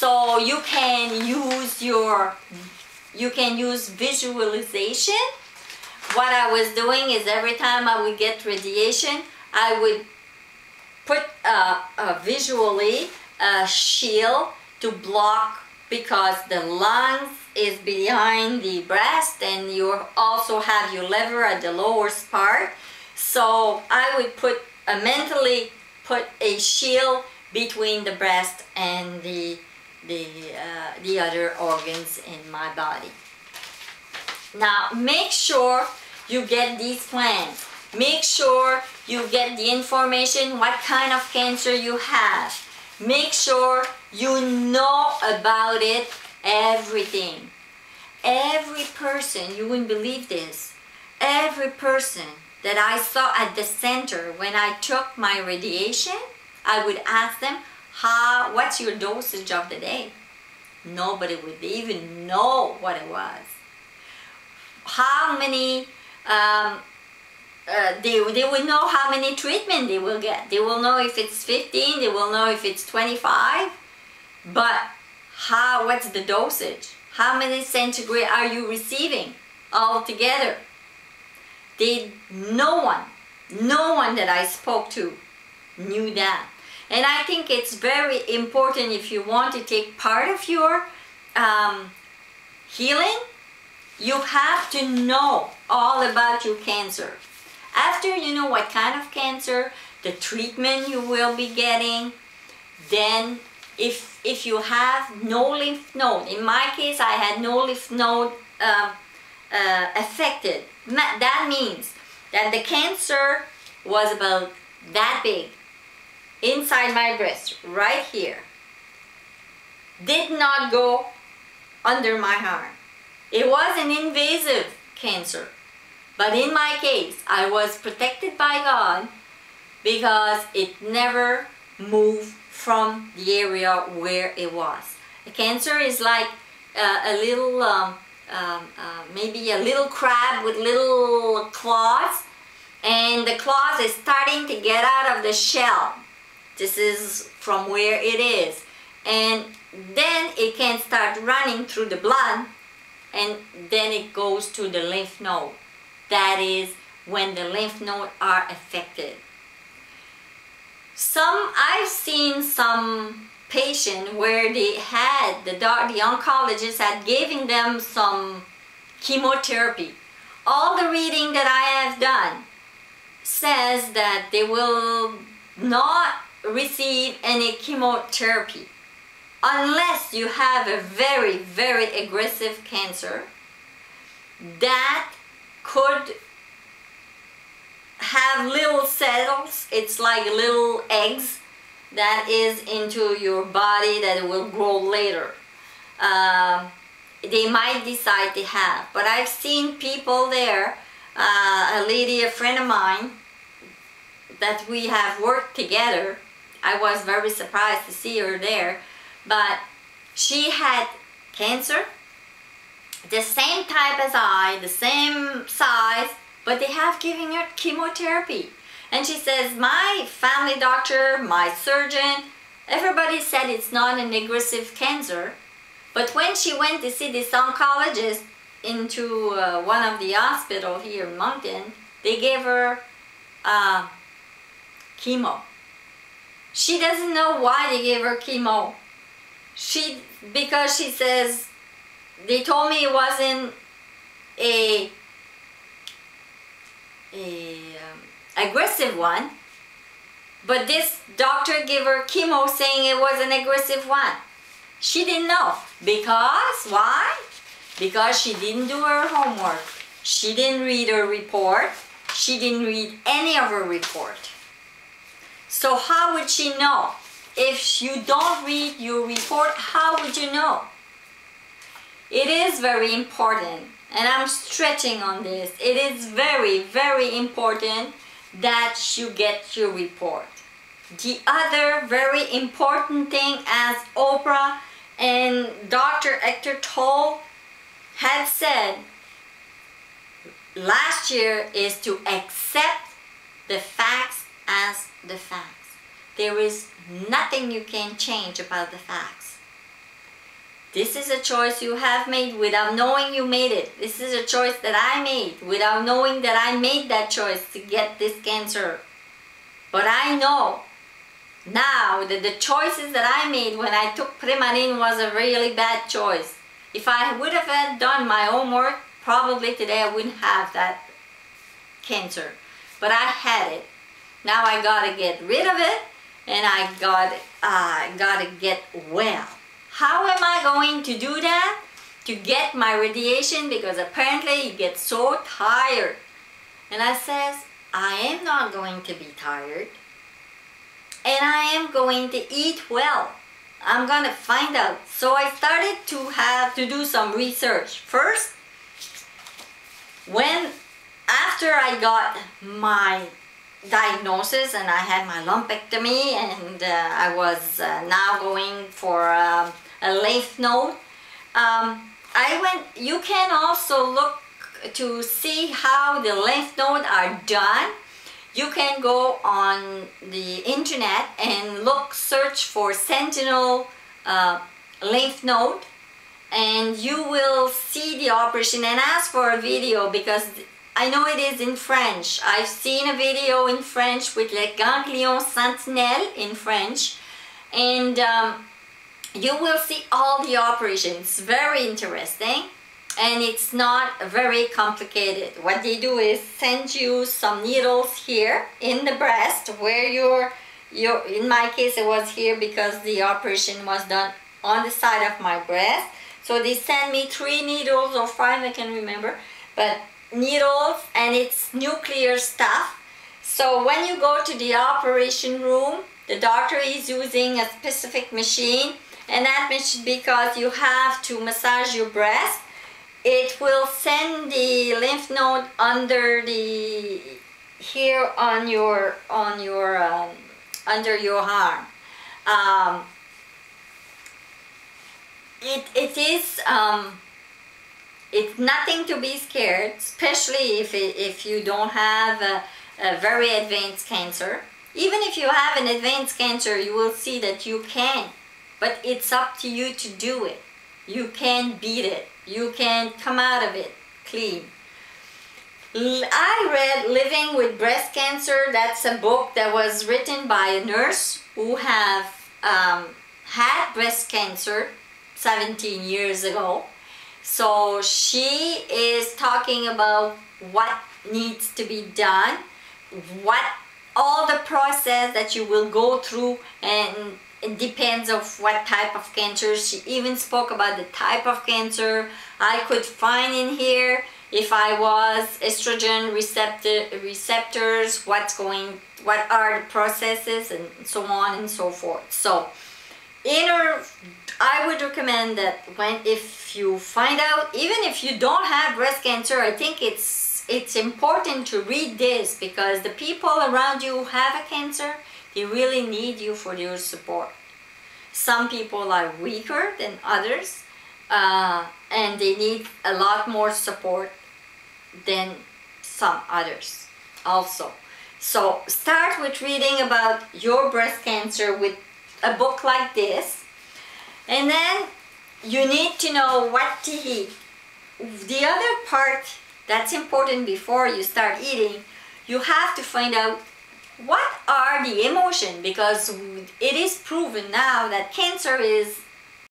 So you can use visualization. What I was doing is every time I would get radiation, I would put visually a shield to block, because the lungs is behind the breast and you also have your liver at the lowest part. So I would mentally put a shield between the breast and the other organs in my body. Now make sure you get these plans. Make sure you get the information what kind of cancer you have. Make sure you know about it, everything. Every person, you wouldn't believe this, every person that I saw at the center when I took my radiation, I would ask them, what's your dosage of the day? Nobody would even know what it was. How many, they would know how many treatment they will get. They will know if it's 15, they will know if it's 25, but what's the dosage? How many centigrade are you receiving altogether? No one that I spoke to knew that. And I think it's very important, if you want to take part of your healing, you have to know all about your cancer. After you know what kind of cancer, the treatment you will be getting, then if you have no lymph node, in my case I had no lymph node affected. That means that the cancer was about that big inside my breast, right here. Did not go under my arm. It was an invasive cancer. But in my case, I was protected by God because it never moved from the area where it was. The cancer is like a little, maybe a little crab with little claws, and the claws is starting to get out of the shell. This is from where it is. And then it can start running through the blood, and then it goes to the lymph node. That is when the lymph nodes are affected. I've seen some patient where they had, the oncologist had given them some chemotherapy. All the reading that I have done says that they will not receive any chemotherapy unless you have a very, very aggressive cancer that could have little cells. It's like little eggs that is into your body that will grow later. They might decide to have, but I've seen people there, a lady, a friend of mine, that we have worked together. I was very surprised to see her there, but she had cancer, the same type as I, the same size, but they have given her chemotherapy. And she says, my family doctor, my surgeon, everybody said it's not an aggressive cancer. But when she went to see this oncologist into one of the hospitals here in Moncton, they gave her chemo. She doesn't know why they gave her chemo. Because she says, they told me it wasn't a aggressive one, but this doctor gave her chemo saying it was an aggressive one. She didn't know. Because, why? Because she didn't do her homework. She didn't read her report. She didn't read any of her report. So how would she know? If you don't read your report, how would you know? It is very important, and I'm stretching on this. It is very, very important that you get your report. The other very important thing, as Oprah and Dr. Hector Tolle had said last year, is to accept the facts as the facts. There is nothing you can change about the facts. This is a choice you have made without knowing you made it. This is a choice that I made without knowing that I made that choice to get this cancer. But I know now that the choices that I made when I took Primaline was a really bad choice. If I would have done my homework, probably today I wouldn't have that cancer. But I had it. Now I gotta get rid of it, and I gotta get well. How am I going to do that? To get my radiation, because apparently you get so tired. And I says, I am not going to be tired. And I am going to eat well. I'm gonna find out. So I started to do some research. First, after I got my diagnosis and I had my lumpectomy, and I was now going for a lymph node, you can also look to see how the lymph nodes are done. You can go on the internet and search for sentinel lymph node, and you will see the operation, and ask for a video, because I know it is in French. I've seen a video in French with le ganglion sentinelle in French, and you will see all the operations. It's very interesting, and it's not very complicated. What they do is send you some needles here in the breast, where in my case it was here because the operation was done on the side of my breast. So they send me 3 needles or 5, I can't remember, but needles, and it's nuclear stuff. So when you go to the operation room, the doctor is using a specific machine, and that machine, because you have to massage your breast, it will send the lymph node under here on your under your arm. It's nothing to be scared, especially if you don't have a very advanced cancer. Even if you have an advanced cancer, you will see that you can, but it's up to you to do it. You can beat it. You can come out of it clean. I read Living with Breast Cancer. That's a book that was written by a nurse who have had breast cancer 17 years ago. So she is talking about what needs to be done, all the process that you will go through, and it depends of what type of cancer. She even spoke about the type of cancer. I could find in here if I was estrogen receptors, what are the processes, and so on and so forth. So I would recommend that if you find out, even if you don't have breast cancer, I think it's important to read this, because the people around you who have a cancer, they really need you for your support. Some people are weaker than others, and they need a lot more support than some others also. So start with reading about your breast cancer with a book like this, and then you need to know what to eat. The other part that's important before you start eating, you have to find out what are the emotions, because it is proven now that cancer is